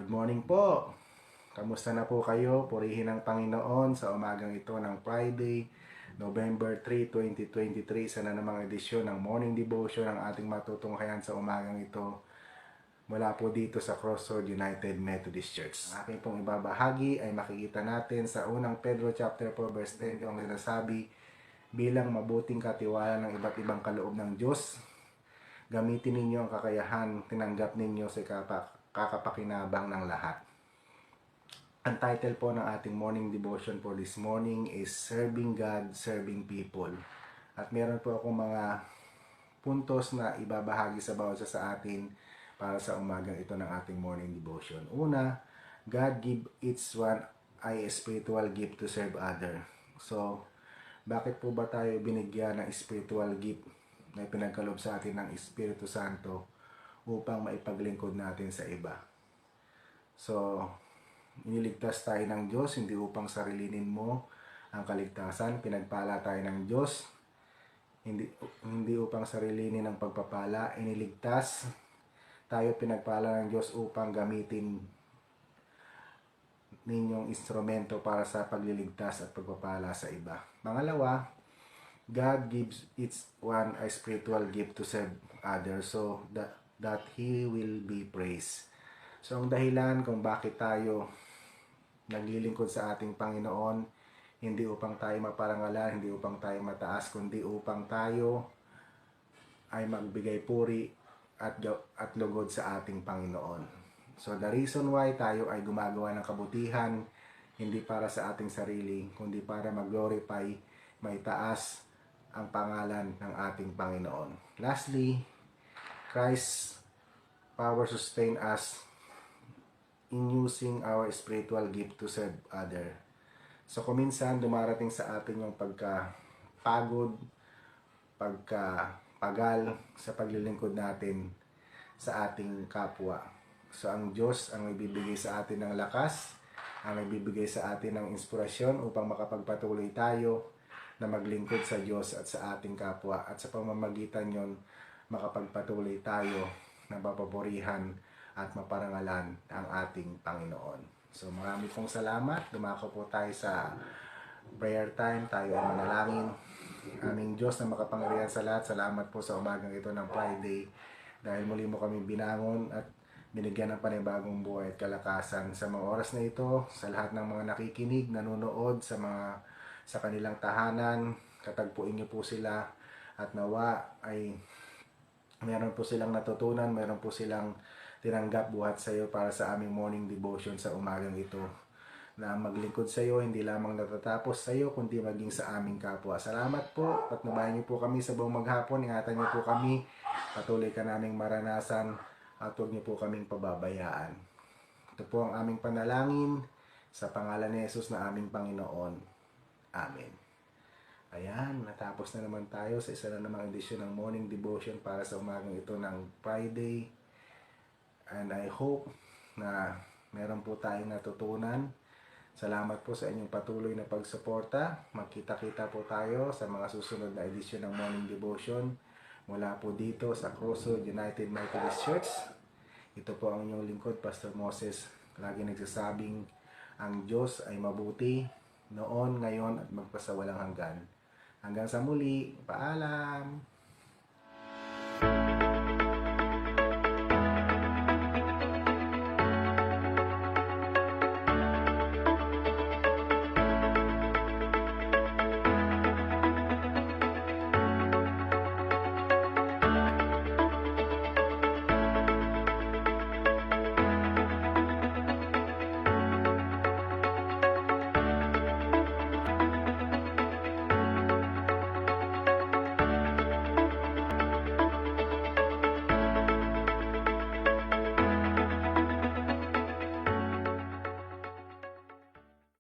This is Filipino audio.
Good morning po. Kamusta na po kayo? Purihin ang Panginoon sa umagang ito ng Friday, November 3, 2023 sa na namang edisyon ng Morning Devotion ng ating matutunghayan sa umagang ito mula po dito sa Crossroad United Methodist Church. Ang aking pong ibabahagi ay makikita natin sa unang Pedro chapter 4 verse 10 ang sinasabi, bilang mabuting katiwala ng iba't ibang kaloob ng Diyos, gamitin ninyo ang kakayahan tinanggap ninyo sa kakapakinabang ng lahat. Ang title po ng ating morning devotion for this morning is Serving God, Serving People. At meron po akong mga puntos na ibabahagi sa bawat isa sa atin para sa umagang ito ng ating morning devotion. Una, God give each one a spiritual gift to serve other. So, bakit po ba tayo binigyan ng spiritual gift na pinagkaloob sa atin ng Espiritu Santo upang maipaglingkod natin sa iba? So, iniligtas tayo ng Diyos, hindi upang sarilinin mo ang kaligtasan. Pinagpala tayo ng Diyos, hindi upang sarilinin ang pagpapala. Iniligtas tayo, pinagpala ng Diyos upang gamitin ninyong instrumento para sa pagliligtas at pagpapala sa iba. Pangalawa, God gives each one a spiritual gift to serve others so that He will be praised. So, ang dahilan kung bakit tayo naglilingkod sa ating Panginoon, hindi upang tayo maparangalan, hindi upang tayo mataas, kundi upang tayo ay magbigay puri at lugod sa ating Panginoon. So, the reason why tayo ay gumagawa ng kabutihan, hindi para sa ating sarili, kundi para mag-glorify, may taas ang pangalan ng ating Panginoon. Lastly, Christ's power sustain us in using our spiritual gift to serve other. So, kuminsan dumarating sa atin yung pagkapagod, pagkapagal sa paglilingkod natin sa ating kapwa. So, ang Diyos ang ibibigay sa atin ng lakas, ang ibibigay sa atin ng inspirasyon upang makapagpatuloy tayo na maglingkod sa Diyos at sa ating kapwa. At sa pamamagitan yon, makapagpatuloy tayo na mapapurihan at maparangalan ang ating Panginoon. So, marami pong salamat. Dumako po tayo sa prayer time. Tayo ay manalangin. Aming Diyos na makapangyarihan sa lahat, salamat po sa umagang ito ng Friday dahil muli mo kami binangon at binigyan ng panibagong buhay at kalakasan sa mga oras na ito, sa lahat ng mga nakikinig, nanonood, sa kanilang tahanan. Katagpuin niyo po sila at nawa ay meron po silang natutunan, meron po silang tinanggap buhat sa iyo para sa aming morning devotion sa umagang ito. Na maglingkod sa iyo, hindi lamang natatapos sa iyo, kundi maging sa aming kapwa. Salamat po, patnubayan niyo po kami sa buong maghapon, ingatan niyo po kami, patuloy ka naming maranasan at huwag niyo po kaming pababayaan. Ito po ang aming panalangin sa pangalan ni Jesus na aming Panginoon. Amen. Ayan, natapos na naman tayo sa isa na namang edisyon ng morning devotion para sa umagang ito ng Friday. And I hope na meron po tayong natutunan. Salamat po sa inyong patuloy na pagsuporta. Magkita-kita po tayo sa mga susunod na edisyon ng morning devotion mula po dito sa Crossroad United Methodist Church. Ito po ang inyong lingkod, Pastor Moses. Lagi nagsasabing ang Diyos ay mabuti noon, ngayon at magpasawalang hanggan. Hanggang sa muli, paalam!